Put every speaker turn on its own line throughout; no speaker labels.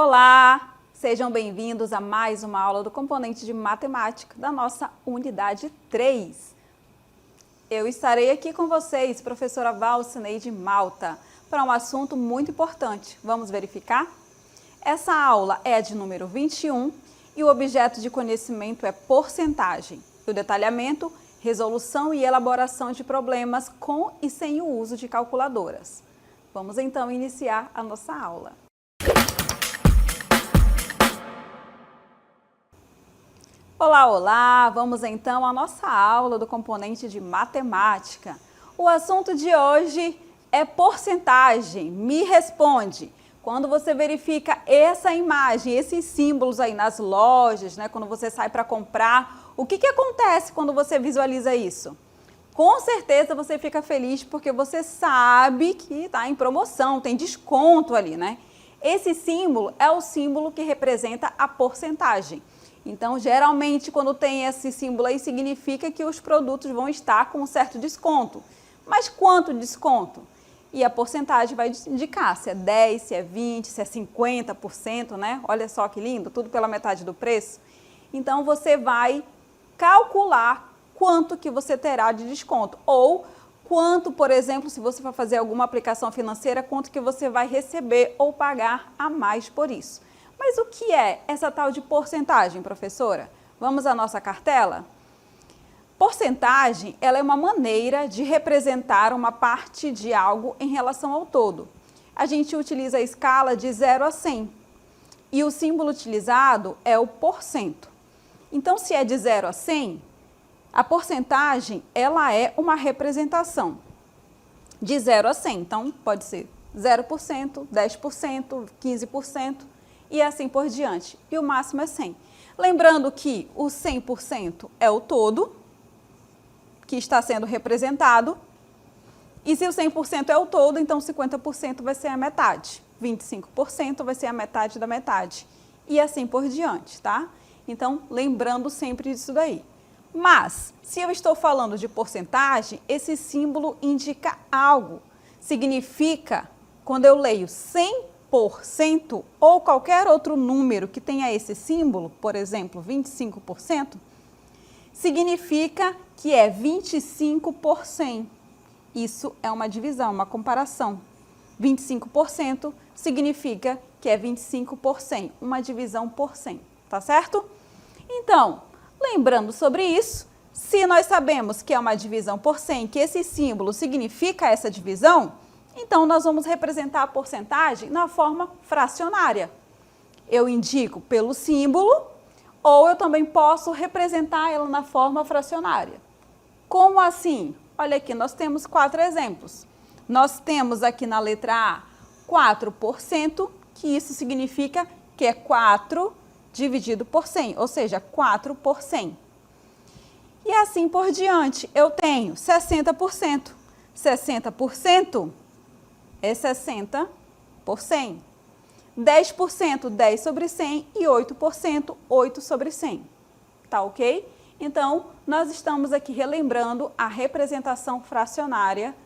Olá, sejam bem-vindos a mais uma aula do componente de matemática da nossa unidade 3. Eu estarei aqui com vocês, professora Valcineide Malta, para um assunto muito importante. Vamos verificar? Essa aula é de número 21 e o objeto de conhecimento é porcentagem. O detalhamento, resolução e elaboração de problemas com e sem o uso de calculadoras. Vamos então iniciar a nossa aula. Olá, olá! Vamos então à nossa aula do componente de matemática. O assunto de hoje é porcentagem. Me responde. Quando você verifica essa imagem, esses símbolos aí nas lojas, né, quando você sai para comprar, o que acontece quando você visualiza isso? Com certeza você fica feliz porque você sabe que está em promoção, tem desconto ali, né? Esse símbolo é o símbolo que representa a porcentagem. Então, geralmente, quando tem esse símbolo aí, significa que os produtos vão estar com um certo desconto. Mas quanto desconto? E a porcentagem vai indicar se é 10, se é 20, se é 50%, né? Olha só que lindo, tudo pela metade do preço. Então, você vai calcular quanto que você terá de desconto. Ou quanto, por exemplo, se você for fazer alguma aplicação financeira, quanto que você vai receber ou pagar a mais por isso. Mas o que é essa tal de porcentagem, professora? Vamos à nossa cartela? Porcentagem, ela é uma maneira de representar uma parte de algo em relação ao todo. A gente utiliza a escala de 0 a 100 e o símbolo utilizado é o porcento. Então, se é de 0 a 100, a porcentagem, ela é uma representação de 0 a 100. Então, pode ser 0%, 10%, 15%. E assim por diante. E o máximo é 100. Lembrando que o 100% é o todo que está sendo representado. E se o 100% é o todo, então 50% vai ser a metade. 25% vai ser a metade da metade. E assim por diante, tá? Então, lembrando sempre disso daí. Mas, se eu estou falando de porcentagem, esse símbolo indica algo. Significa, quando eu leio 100%, ou qualquer outro número que tenha esse símbolo, por exemplo, 25%, significa que é 25 por 100. Isso é uma divisão, uma comparação. 25% significa que é 25 por 100, uma divisão por 100, tá certo? Então, lembrando sobre isso, se nós sabemos que é uma divisão por 100, que esse símbolo significa essa divisão, então, nós vamos representar a porcentagem na forma fracionária. Eu indico pelo símbolo ou eu também posso representar ela na forma fracionária. Como assim? Olha aqui, nós temos 4 exemplos. Nós temos aqui na letra A 4%, que isso significa que é 4 dividido por 100, ou seja, 4 por 100. E assim por diante, eu tenho 60%. 60% é 60 por 100. 10%, 10 sobre 100 e 8%, 8 sobre 100. Tá ok? Então, nós estamos aqui relembrando a representação fracionária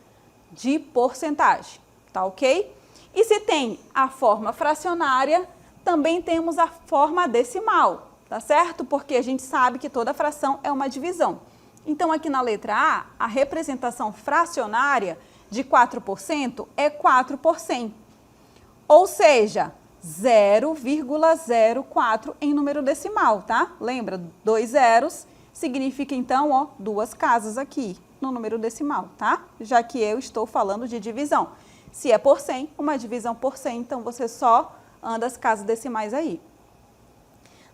de porcentagem. Tá ok? E se tem a forma fracionária, também temos a forma decimal, tá certo? Porque a gente sabe que toda fração é uma divisão. Então, aqui na letra A, a representação fracionária de 4% é 4 por 100, ou seja, 0,04 em número decimal, tá? Lembra, 2 zeros significa então, ó, 2 casas aqui no número decimal, tá? Já que eu estou falando de divisão. Se é por 100, uma divisão por 100, então você só anda as casas decimais aí.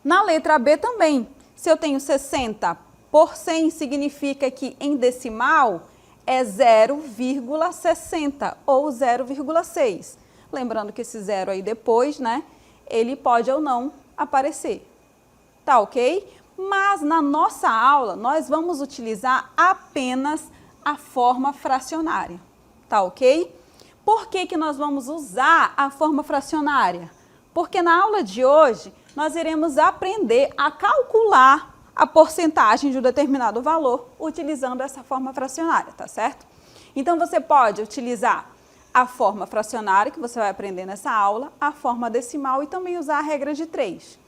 Na letra B também, se eu tenho 60 por 100, significa que em decimal é 0,60 ou 0,6. Lembrando que esse zero aí depois, né, ele pode ou não aparecer. Tá ok? Mas na nossa aula, nós vamos utilizar apenas a forma fracionária. Tá ok? Por que que nós vamos usar a forma fracionária? Porque na aula de hoje, nós iremos aprender a calcular a porcentagem de um determinado valor utilizando essa forma fracionária, tá certo? Então, você pode utilizar a forma fracionária, que você vai aprender nessa aula, a forma decimal e também usar a regra de 3.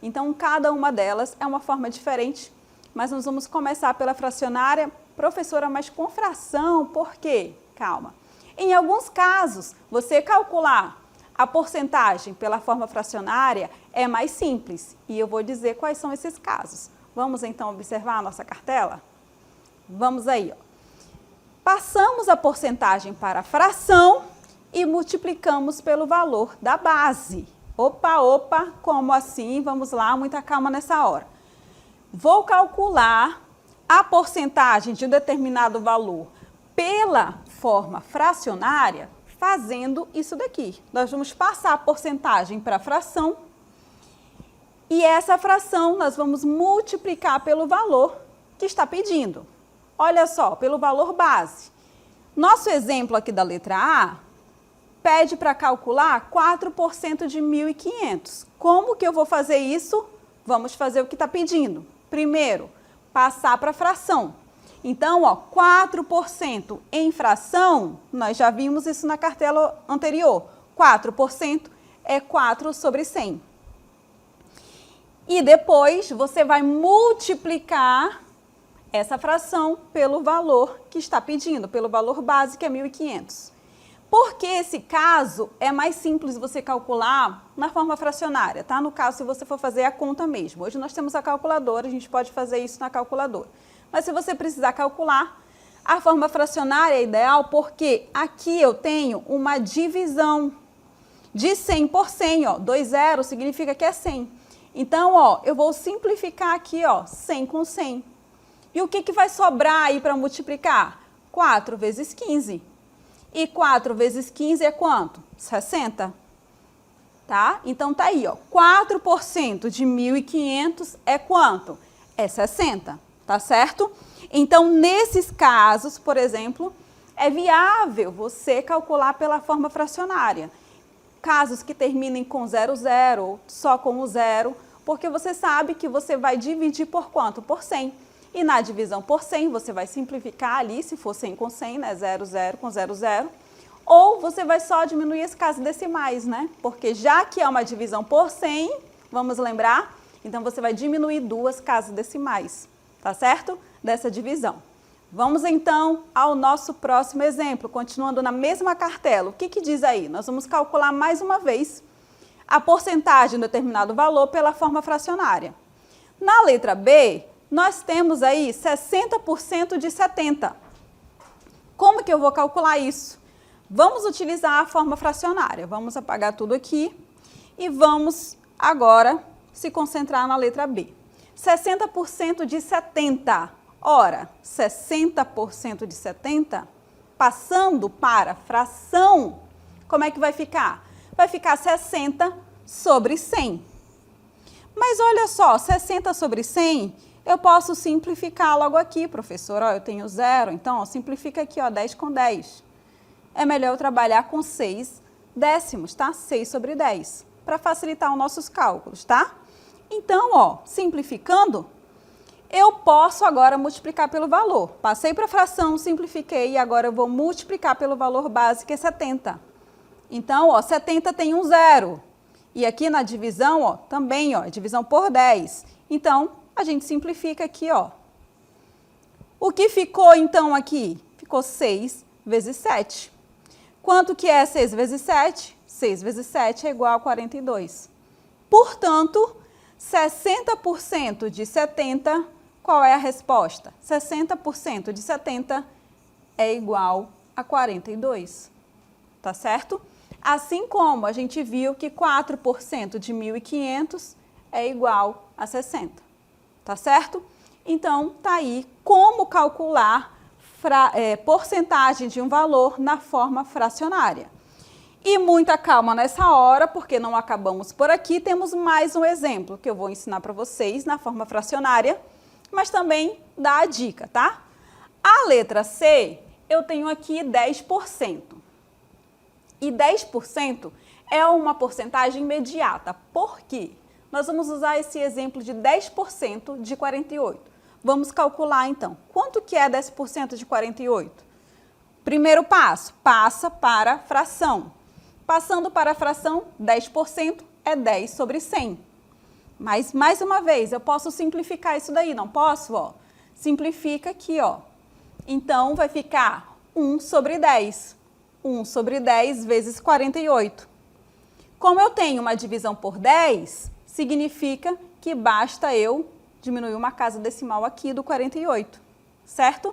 Então, cada uma delas é uma forma diferente, mas nós vamos começar pela fracionária. Professora, mas com fração, por quê? Calma. Em alguns casos, você calcular a porcentagem pela forma fracionária é mais simples, e eu vou dizer quais são esses casos. Vamos então observar a nossa cartela? Vamos aí, ó. Passamos a porcentagem para a fração e multiplicamos pelo valor da base. Opa, como assim? Vamos lá, muita calma nessa hora. Vou calcular a porcentagem de um determinado valor pela forma fracionária fazendo isso daqui. Nós vamos passar a porcentagem para a fração e essa fração nós vamos multiplicar pelo valor que está pedindo. Olha só, pelo valor base. Nosso exemplo aqui da letra A pede para calcular 4% de 1.500. Como que eu vou fazer isso? Vamos fazer o que está pedindo. Primeiro, passar para a fração. Então, ó, 4% em fração, nós já vimos isso na cartela anterior. 4% é 4 sobre 100. E depois você vai multiplicar essa fração pelo valor que está pedindo, pelo valor base, que é 1.500. Porque esse caso é mais simples você calcular na forma fracionária, tá? No caso, se você for fazer a conta mesmo. Hoje nós temos a calculadora, a gente pode fazer isso na calculadora. Mas se você precisar calcular, a forma fracionária é ideal porque aqui eu tenho uma divisão de 100 por 100, ó. 2 zeros significa que é 100. Então, ó, eu vou simplificar aqui, ó, 100 com 100. E o que vai sobrar aí para multiplicar? 4 vezes 15. E 4 vezes 15 é quanto? 60. Tá? Então, tá aí, ó. 4% de 1.500 é quanto? É 60. Tá certo? Então, nesses casos, por exemplo, é viável você calcular pela forma fracionária. Casos que terminem com 00 ou só com o 0, porque você sabe que você vai dividir por quanto? Por 100. E na divisão por 100, você vai simplificar ali, se for 100 com 100, né? 00 com 00. Ou você vai só diminuir as casas decimais, né? Porque já que é uma divisão por 100, vamos lembrar? Então, você vai diminuir 2 casas decimais, tá certo? Dessa divisão. Vamos então ao nosso próximo exemplo, continuando na mesma cartela. O que diz aí? Nós vamos calcular mais uma vez a porcentagem de um determinado valor pela forma fracionária. Na letra B, nós temos aí 60% de 70. Como que eu vou calcular isso? Vamos utilizar a forma fracionária. Vamos apagar tudo aqui e vamos agora se concentrar na letra B. 60% de 70. Ora, 60% de 70, passando para fração, como é que vai ficar? Vai ficar 60 sobre 100. Mas olha só, 60 sobre 100, eu posso simplificar logo aqui, professor. Ó, eu tenho 0, então ó, simplifica aqui, ó, 10 com 10. É melhor eu trabalhar com 6 décimos, tá? 6 sobre 10, para facilitar os nossos cálculos, tá? Então, ó, simplificando, eu posso agora multiplicar pelo valor. Passei para a fração, simplifiquei e agora eu vou multiplicar pelo valor base, que é 70. Então, ó, 70 tem um 0. E aqui na divisão, ó, também, ó, divisão por 10. Então, a gente simplifica aqui, ó. O que ficou, então, aqui? Ficou 6 vezes 7. Quanto que é 6 vezes 7? 6 vezes 7 é igual a 42. Portanto, 60% de 70, qual é a resposta? 60% de 70 é igual a 42, tá certo? Assim como a gente viu que 4% de 1.500 é igual a 60, tá certo? Então, tá aí como calcular porcentagem de um valor na forma fracionária. E muita calma nessa hora, porque não acabamos por aqui, temos mais um exemplo que eu vou ensinar para vocês na forma fracionária, mas também dá a dica, tá? A letra C, eu tenho aqui 10%. E 10% é uma porcentagem imediata. Por quê? Nós vamos usar esse exemplo de 10% de 48. Vamos calcular, então. Quanto que é 10% de 48? Primeiro passo, passa para a fração. Passando para a fração, 10% é 10 sobre 100. Mas, mais uma vez, eu posso simplificar isso daí, não posso? Ó, simplifica aqui, ó. Então, vai ficar 1 sobre 10. 1 sobre 10 vezes 48. Como eu tenho uma divisão por 10, significa que basta eu diminuir uma casa decimal aqui do 48, certo?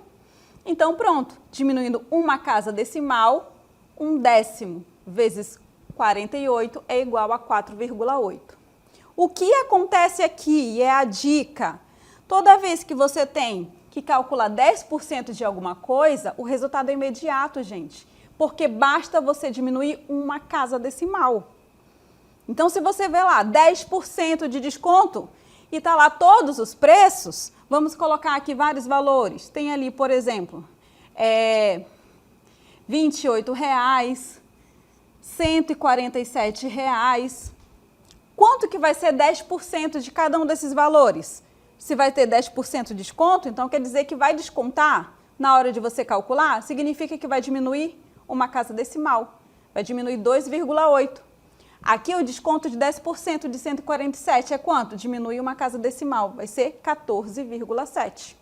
Então, pronto, diminuindo uma casa decimal, 1/10 vezes 48 é igual a 4,8. O que acontece aqui, e é a dica, toda vez que você tem que calcular 10% de alguma coisa, o resultado é imediato, gente, porque basta você diminuir uma casa decimal. Então, se você vê lá 10% de desconto e está lá todos os preços, vamos colocar aqui vários valores. Tem ali, por exemplo, R$ 28,00, R$ 147,00. Quanto que vai ser 10% de cada um desses valores? Se vai ter 10% de desconto, então quer dizer que vai descontar na hora de você calcular, significa que vai diminuir uma casa decimal, vai diminuir 2,8. Aqui o desconto de 10% de 147 é quanto? Diminui uma casa decimal, vai ser 14,7.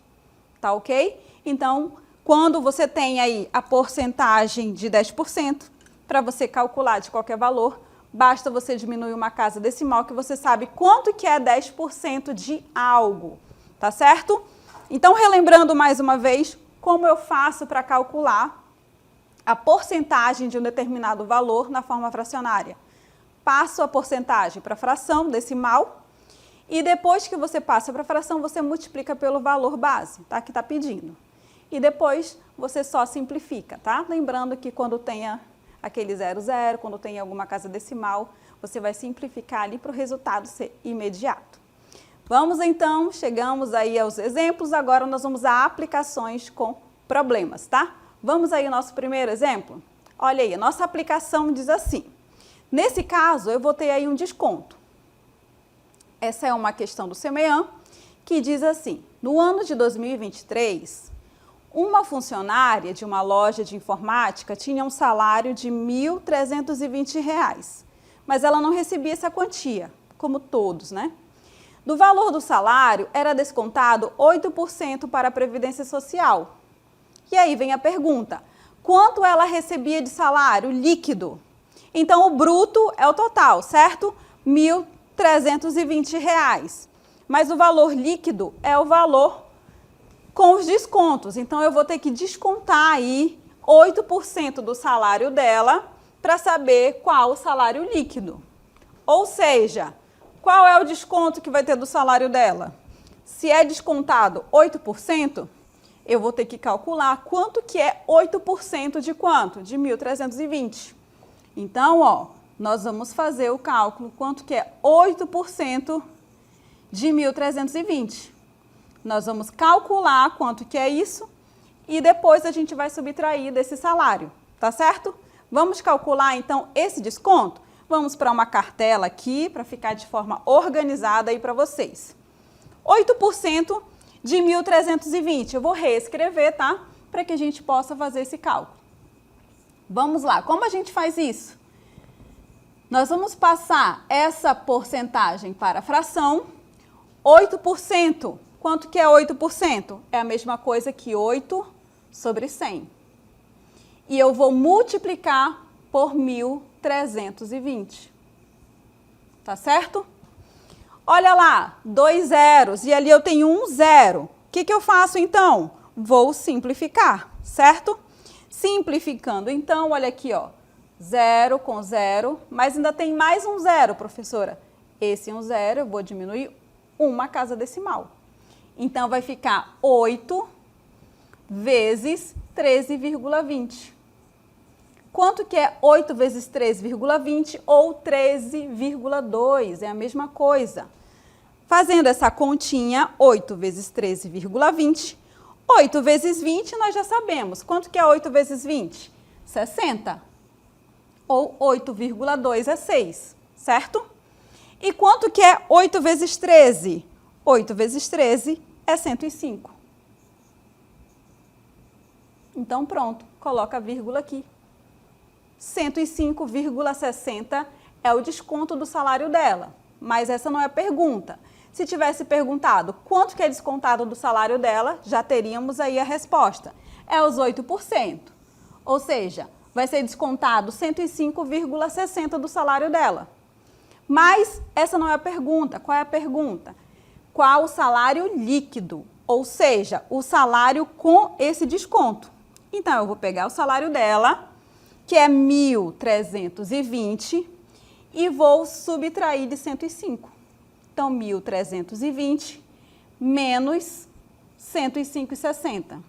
Tá ok? Então, quando você tem aí a porcentagem de 10%, para você calcular de qualquer valor, basta você diminuir uma casa decimal que você sabe quanto que é 10% de algo, tá certo? Então, relembrando mais uma vez, como eu faço para calcular a porcentagem de um determinado valor na forma fracionária? Passo a porcentagem para a fração decimal e depois que você passa para a fração, você multiplica pelo valor base, tá? Que está pedindo. E depois você só simplifica, tá? Lembrando que quando tenha aquele 00, quando tem alguma casa decimal, você vai simplificar ali para o resultado ser imediato. Vamos então, chegamos aí aos exemplos, agora nós vamos a aplicações com problemas, tá? Vamos aí ao nosso primeiro exemplo? Olha aí, a nossa aplicação diz assim. Nesse caso, eu vou ter aí um desconto. Essa é uma questão do CMEAN, que diz assim, no ano de 2023, uma funcionária de uma loja de informática tinha um salário de R$ 1.320, mas ela não recebia essa quantia, como todos, né? Do valor do salário, era descontado 8% para a Previdência Social. E aí vem a pergunta, quanto ela recebia de salário líquido? Então, o bruto é o total, certo? R$ 1.320. Mas o valor líquido é o valor com os descontos. Então, eu vou ter que descontar aí 8% do salário dela para saber qual o salário líquido. Ou seja, qual é o desconto que vai ter do salário dela? Se é descontado 8%, eu vou ter que calcular quanto que é 8% de quanto? De 1.320. Então, ó, nós vamos fazer o cálculo, quanto que é 8% de 1.320. Nós vamos calcular quanto que é isso e depois a gente vai subtrair desse salário, tá certo? Vamos calcular, então, esse desconto? Vamos para uma cartela aqui, para ficar de forma organizada aí para vocês. 8% de 1.320. Eu vou reescrever, tá? Para que a gente possa fazer esse cálculo. Vamos lá, como a gente faz isso? Nós vamos passar essa porcentagem para a fração. 8%, quanto que é 8%? É a mesma coisa que 8 sobre 100. E eu vou multiplicar por 1.320. Tá certo? Olha lá, 2 zeros e ali eu tenho 1 zero. O que eu faço então? Vou simplificar, certo? Simplificando, então, olha aqui, ó, 0 com 0, mas ainda tem mais um zero, professora. Esse 1 zero eu vou diminuir uma casa decimal. Então, vai ficar 8 vezes 13,20. Quanto que é 8 vezes 13,20 ou 13,2? É a mesma coisa. Fazendo essa continha, 8 vezes 13,20. 8 vezes 20, nós já sabemos. Quanto que é 8 vezes 20? 60. Ou 8,2 é 6, certo? E quanto que é 8 vezes 13? 8 vezes 13 é 105. Então, pronto, coloca a vírgula aqui. 105,60 é o desconto do salário dela, mas essa não é a pergunta. Se tivesse perguntado quanto que é descontado do salário dela, já teríamos aí a resposta. É os 8%, ou seja, vai ser descontado 105,60 do salário dela. Mas essa não é a pergunta. Qual é a pergunta? Qual o salário líquido? Ou seja, o salário com esse desconto. Então, eu vou pegar o salário dela, que é 1.320, e vou subtrair de 105. Então, 1.320 menos 105,60.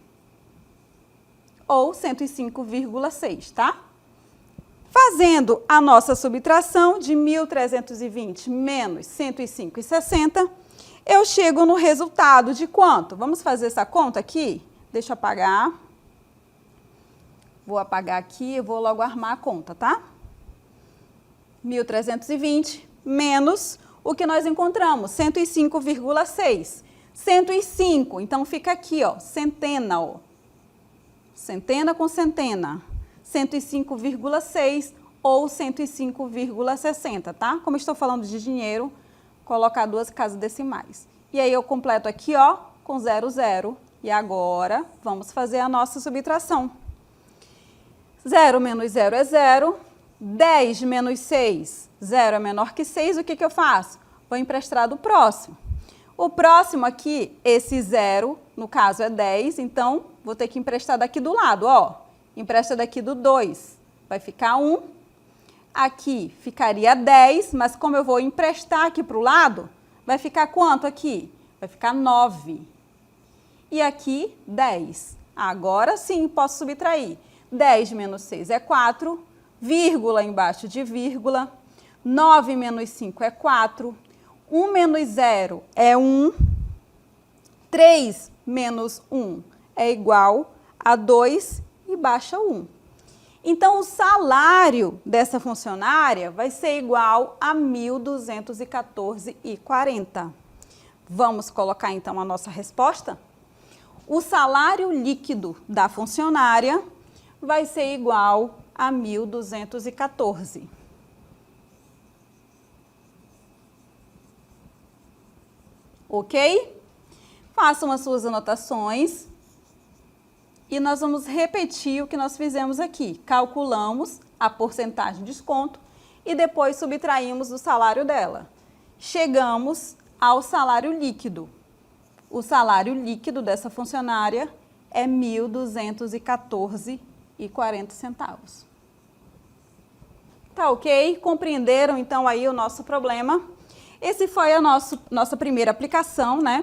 Ou 105,6, tá? Fazendo a nossa subtração de 1.320 menos 105,60, eu chego no resultado de quanto? Vamos fazer essa conta aqui? Deixa eu apagar. Vou apagar aqui e vou logo armar a conta, tá? 1.320 menos o que nós encontramos, 105,6. 105, então fica aqui, ó, centena, ó. Centena com centena. 105,6 ou 105,60, tá? Como estou falando de dinheiro, colocar duas casas decimais. E aí eu completo aqui, ó, com 00. E agora, vamos fazer a nossa subtração. 0 menos 0 é 0. 10 menos 6, 0 é menor que 6. O que eu faço? Vou emprestar do próximo. O próximo aqui, esse 0, no caso é 10, então vou ter que emprestar daqui do lado, ó. Empresta daqui do 2, vai ficar 1. Aqui ficaria 10, mas como eu vou emprestar aqui para o lado, vai ficar quanto aqui? Vai ficar 9. E aqui, 10. Agora sim, posso subtrair. 10 menos 6 é 4, vírgula embaixo de vírgula. 9 menos 5 é 4. 1 menos 0 é 1. 3 menos 1 é igual a 2 e baixa 1. Então, o salário dessa funcionária vai ser igual a 1.214,40. Vamos colocar, então, a nossa resposta? O salário líquido da funcionária vai ser igual a 1.214. Ok? Façam as suas anotações. E nós vamos repetir o que nós fizemos aqui. Calculamos a porcentagem de desconto e depois subtraímos do salário dela. Chegamos ao salário líquido. O salário líquido dessa funcionária é R$ 1.214,40. Tá ok? Compreenderam então aí o nosso problema? Esse foi a nossa primeira aplicação, né?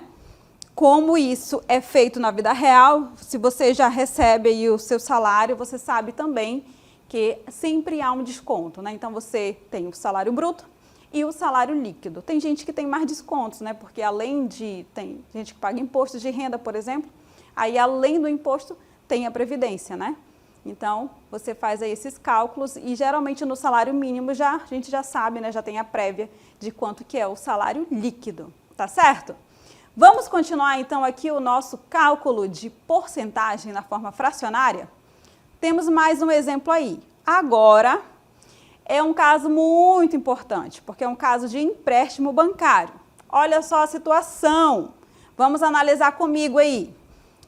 Como isso é feito na vida real, se você já recebe aí o seu salário, você sabe também que sempre há um desconto, né? Então, você tem o salário bruto e o salário líquido. Tem gente que tem mais descontos, né? Porque além de... Tem gente que paga imposto de renda, por exemplo, aí além do imposto tem a previdência, né? Então, você faz aí esses cálculos e geralmente no salário mínimo a gente já sabe, né? Já tem a prévia de quanto que é o salário líquido, tá certo? Vamos continuar, então, aqui o nosso cálculo de porcentagem na forma fracionária? Temos mais um exemplo aí. Agora, é um caso muito importante, porque é um caso de empréstimo bancário. Olha só a situação. Vamos analisar comigo aí.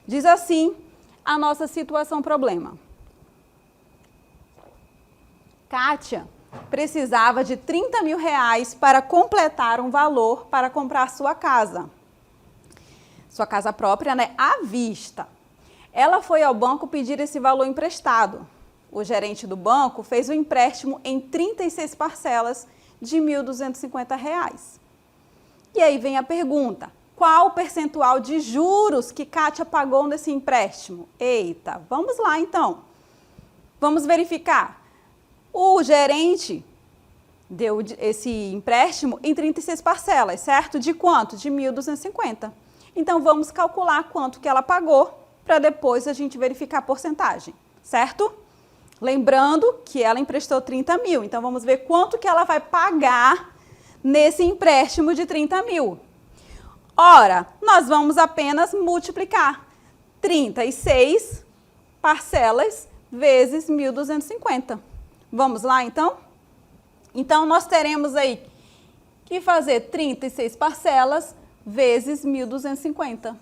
Diz assim a nossa situação problema. Kátia precisava de R$30 mil para completar um valor para comprar sua casa. Sua casa própria, né, à vista. Ela foi ao banco pedir esse valor emprestado. O gerente do banco fez o empréstimo em 36 parcelas de R$ 1.250. E aí vem a pergunta, qual o percentual de juros que Kátia pagou nesse empréstimo? Eita, vamos lá então. Vamos verificar. O gerente deu esse empréstimo em 36 parcelas, certo? De quanto? De 1.250. Então, vamos calcular quanto que ela pagou para depois a gente verificar a porcentagem, certo? Lembrando que ela emprestou 30 mil, então vamos ver quanto que ela vai pagar nesse empréstimo de 30 mil. Ora, nós vamos apenas multiplicar 36 parcelas vezes 1.250. Vamos lá, então? Então, nós teremos aí que fazer 36 parcelas vezes 1.250.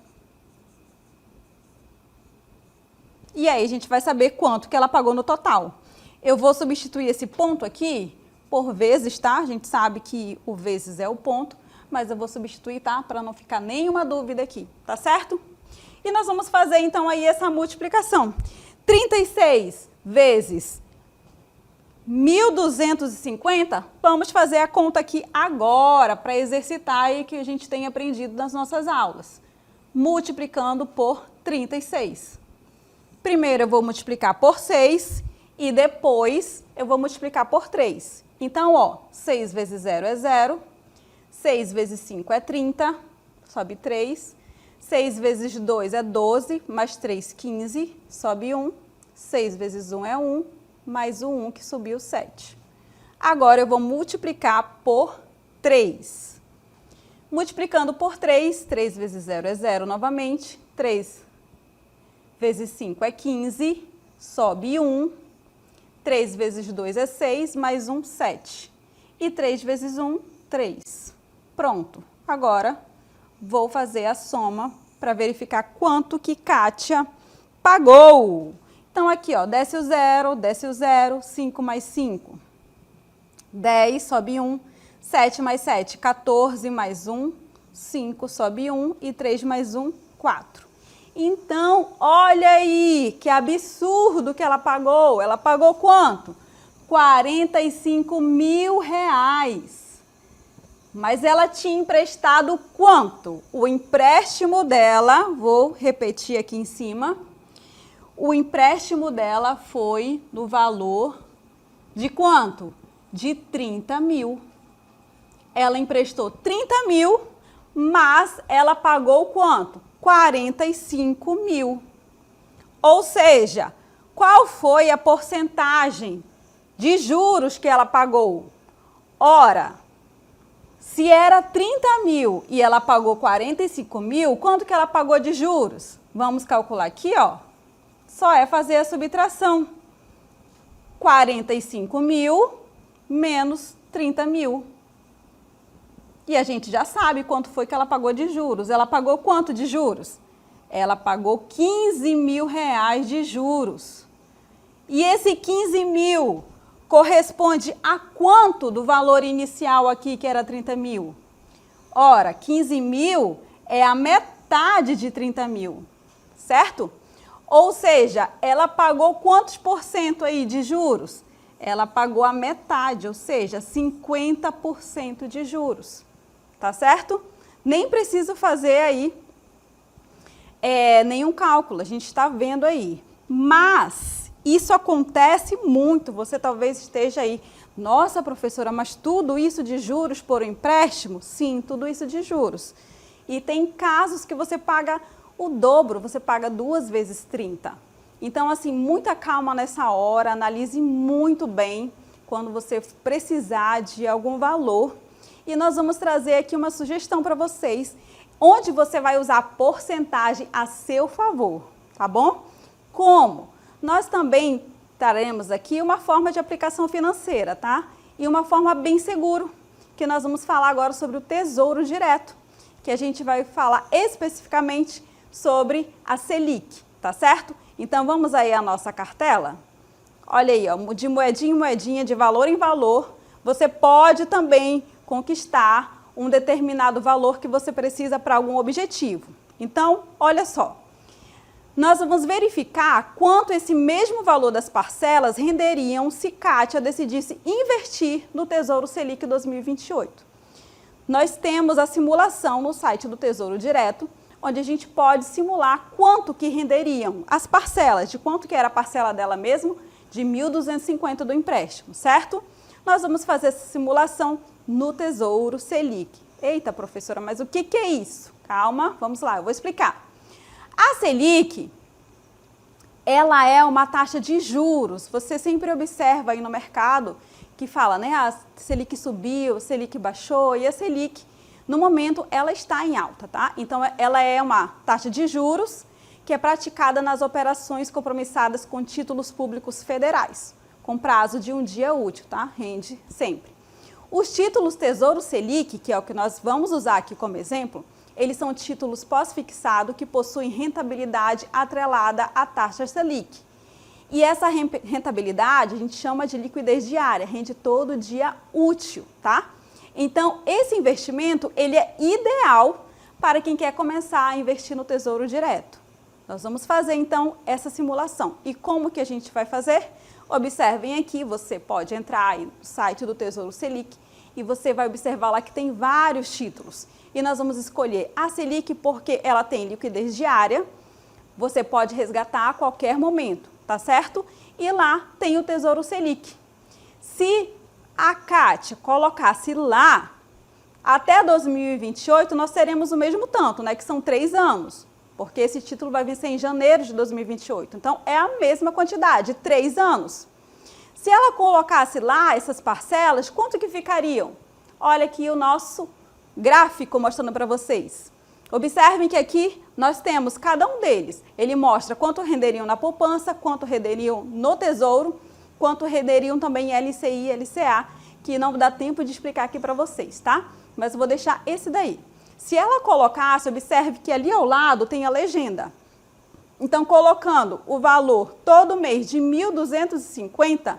E aí, a gente vai saber quanto que ela pagou no total. Eu vou substituir esse ponto aqui por vezes, tá? A gente sabe que o vezes é o ponto, mas eu vou substituir, tá? Para não ficar nenhuma dúvida aqui, tá certo? E nós vamos fazer, então, aí essa multiplicação. 36 vezes 1.250, vamos fazer a conta aqui agora, para exercitar aí que a gente tem aprendido nas nossas aulas. Multiplicando por 36. Primeiro eu vou multiplicar por 6 e depois eu vou multiplicar por 3. Então, ó, 6 vezes 0 é 0, 6 vezes 5 é 30, sobe 3, 6 vezes 2 é 12, mais 3, 15, sobe 1, 6 vezes 1 é 1, mais o 1 que subiu 7. Agora eu vou multiplicar por 3. Multiplicando por 3, 3 vezes 0 é 0 novamente, 3 vezes 5 é 15, sobe 1, 3 vezes 2 é 6, mais 1, 7. E 3 vezes 1, 3. Pronto. Agora, vou fazer a soma para verificar quanto que Kátia pagou. Então, aqui, ó, desce o 0, 5 mais 5, 10, sobe 1, 7 mais 7, 14 mais 1, 5, sobe 1 e 3 mais 1, 4. Então, olha aí, que absurdo que ela pagou. Ela pagou quanto? 45 mil reais. Mas ela tinha emprestado quanto? O empréstimo dela, vou repetir aqui em cima, o empréstimo dela foi no valor de quanto? De 30 mil. Ela emprestou 30 mil, mas ela pagou quanto? 45 mil. Ou seja, qual foi a porcentagem de juros que ela pagou? Ora, se era 30 mil e ela pagou 45 mil, quanto que ela pagou de juros? Vamos calcular aqui, ó. Só é fazer a subtração. 45 mil menos 30 mil. E a gente já sabe quanto foi que ela pagou de juros. Ela pagou quanto de juros? Ela pagou 15 mil reais de juros. E esse 15 mil corresponde a quanto do valor inicial aqui, que era 30 mil? Ora, 15 mil é a metade de 30 mil, certo? Ou seja, ela pagou quantos por cento aí de juros? Ela pagou a metade, ou seja, 50% de juros. Tá certo? Nem preciso fazer aí nenhum cálculo, a gente está vendo aí. Mas isso acontece muito, você talvez esteja aí, nossa professora, mas tudo isso de juros por empréstimo? Sim, tudo isso de juros. E tem casos que você paga o dobro, você paga 2 vezes 30. Então, assim, muita calma nessa hora, analise muito bem quando você precisar de algum valor. E nós vamos trazer aqui uma sugestão para vocês, onde você vai usar a porcentagem a seu favor, tá bom? Como? Nós também traremos aqui uma forma de aplicação financeira, tá? E uma forma bem segura, que nós vamos falar agora sobre o Tesouro Direto, que a gente vai falar especificamente sobre a Selic, tá certo? Então, vamos aí à nossa cartela. Olha aí, ó, de moedinha em moedinha, de valor em valor, você pode também conquistar um determinado valor que você precisa para algum objetivo. Então, olha só, nós vamos verificar quanto esse mesmo valor das parcelas renderiam se Kátia decidisse investir no Tesouro Selic 2028. Nós temos a simulação no site do Tesouro Direto, onde a gente pode simular quanto que renderiam as parcelas, de quanto que era a parcela dela mesmo, de 1.250 do empréstimo, certo? Nós vamos fazer essa simulação no Tesouro Selic. Eita, professora, mas o que é isso? Calma, vamos lá, eu vou explicar. A Selic, ela é uma taxa de juros. Você sempre observa aí no mercado que fala, né? A Selic subiu, a Selic baixou e a Selic, no momento, ela está em alta, tá? Então, ela é uma taxa de juros que é praticada nas operações compromissadas com títulos públicos federais, com prazo de um dia útil, tá? Rende sempre. Os títulos Tesouro Selic, que é o que nós vamos usar aqui como exemplo, eles são títulos pós-fixado que possuem rentabilidade atrelada à taxa Selic. E essa rentabilidade a gente chama de liquidez diária, rende todo dia útil, tá? Então, esse investimento, ele é ideal para quem quer começar a investir no Tesouro Direto. Nós vamos fazer, então, essa simulação. E como que a gente vai fazer? Observem aqui, você pode entrar aí no site do Tesouro Selic e você vai observar lá que tem vários títulos. E nós vamos escolher a Selic porque ela tem liquidez diária, você pode resgatar a qualquer momento, tá certo? E lá tem o Tesouro Selic. Se a Kátia colocasse lá, até 2028 nós teremos o mesmo tanto, né? Que são 3 anos. Porque esse título vai vencer em janeiro de 2028. Então, é a mesma quantidade, 3 anos. Se ela colocasse lá essas parcelas, quanto que ficariam? Olha aqui o nosso gráfico mostrando para vocês. Observem que aqui nós temos cada um deles. Ele mostra quanto renderiam na poupança, quanto renderiam no Tesouro, quanto renderiam também em LCI e LCA, que não dá tempo de explicar aqui para vocês, tá? Mas eu vou deixar esse daí. Se ela colocasse, observe que ali ao lado tem a legenda. Então, colocando o valor todo mês de 1.250,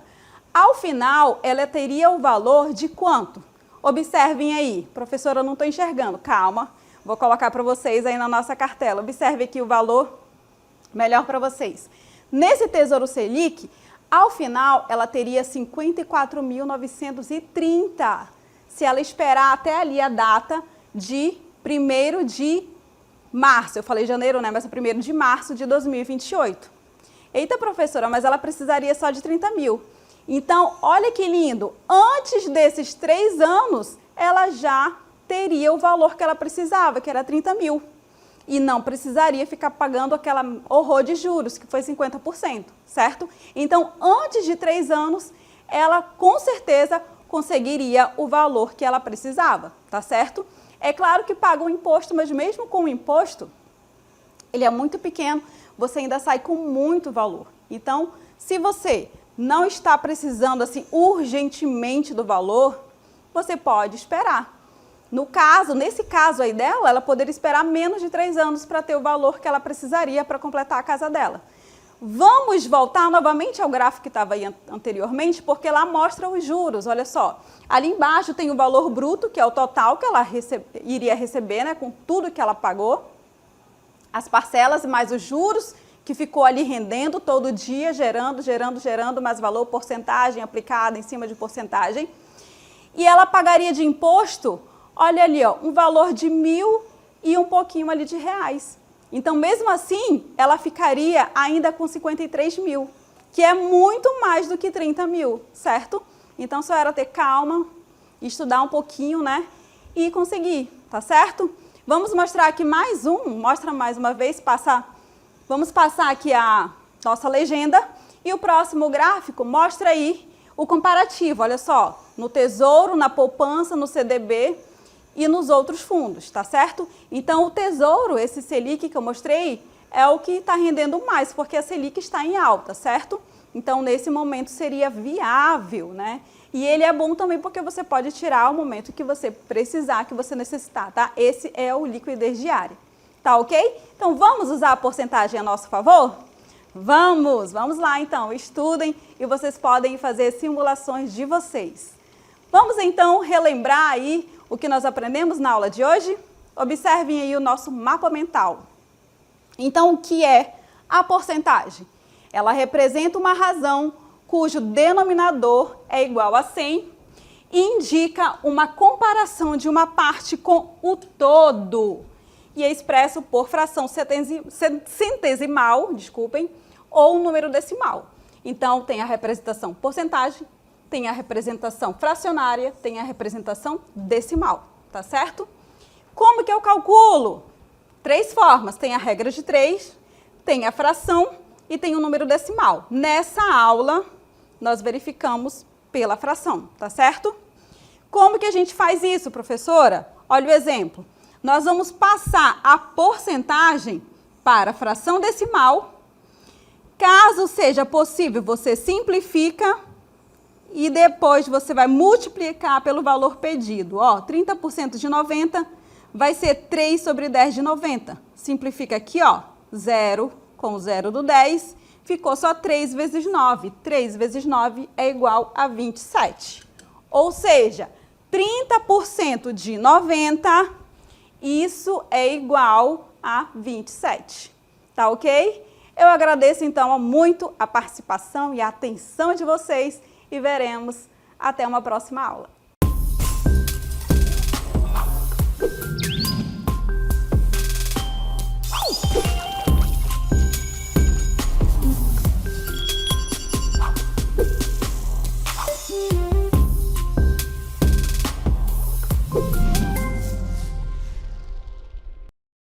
ao final, ela teria o valor de quanto? Observem aí. Professora, eu não estou enxergando. Calma, vou colocar para vocês aí na nossa cartela. Observe aqui o valor melhor para vocês. Nesse Tesouro Selic, ao final, ela teria 54.930. Se ela esperar até ali a data de 1º de março, eu falei janeiro, né? Mas é 1º de março de 2028. Eita, professora, mas ela precisaria só de 30 mil. Então, olha que lindo, antes desses 3 anos, ela já teria o valor que ela precisava, que era 30 mil. E não precisaria ficar pagando aquela horror de juros, que foi 50%, certo? Então, antes de 3 anos, ela com certeza conseguiria o valor que ela precisava, tá certo? É claro que paga um imposto, mas mesmo com o imposto, ele é muito pequeno, você ainda sai com muito valor. Então, se você não está precisando assim urgentemente do valor, você pode esperar. Nesse caso aí dela, ela poderia esperar menos de 3 anos para ter o valor que ela precisaria para completar a casa dela. Vamos voltar novamente ao gráfico que estava aí anteriormente, porque lá mostra os juros, olha só. Ali embaixo tem o valor bruto, que é o total que ela iria receber, né, com tudo que ela pagou. As parcelas mais os juros, que ficou ali rendendo todo dia, gerando mais valor, porcentagem aplicada em cima de porcentagem. E ela pagaria de imposto, olha ali, ó, um valor de 1.000 e um pouquinho ali de reais. Então, mesmo assim, ela ficaria ainda com 53 mil, que é muito mais do que 30 mil, certo? Então, só era ter calma, estudar um pouquinho, né? E conseguir, tá certo? Vamos mostrar aqui mais mostra mais uma vez, vamos passar aqui a nossa legenda. E o próximo gráfico mostra aí o comparativo, olha só, no Tesouro, na poupança, no CDB e nos outros fundos, tá certo? Então, o Tesouro, esse Selic que eu mostrei, é o que está rendendo mais, porque a Selic está em alta, certo? Então, nesse momento, seria viável, né? E ele é bom também porque você pode tirar ao momento que você precisar, que você necessitar, tá? Esse é o liquidez diária, tá ok? Então, vamos usar a porcentagem a nosso favor? Vamos lá então, estudem e vocês podem fazer simulações de vocês. Vamos então relembrar aí o que nós aprendemos na aula de hoje? Observem aí o nosso mapa mental. Então, o que é a porcentagem? Ela representa uma razão cujo denominador é igual a 100 e indica uma comparação de uma parte com o todo. E é expresso por fração centesimal, ou número decimal. Então, tem a representação porcentagem, tem a representação fracionária, tem a representação decimal, tá certo? Como que eu calculo? 3 formas, tem a regra de 3, tem a fração e tem o número decimal. Nessa aula, nós verificamos pela fração, tá certo? Como que a gente faz isso, professora? Olha o exemplo. Nós vamos passar a porcentagem para a fração decimal. Caso seja possível, você simplifica e depois você vai multiplicar pelo valor pedido. Ó, 30% de 90 vai ser 3 sobre 10 de 90. Simplifica aqui, ó, 0 com o 0 do 10, ficou só 3 vezes 9. 3 vezes 9 é igual a 27. Ou seja, 30% de 90, isso é igual a 27. Tá ok? Eu agradeço, então, muito a participação e a atenção de vocês e veremos até uma próxima aula.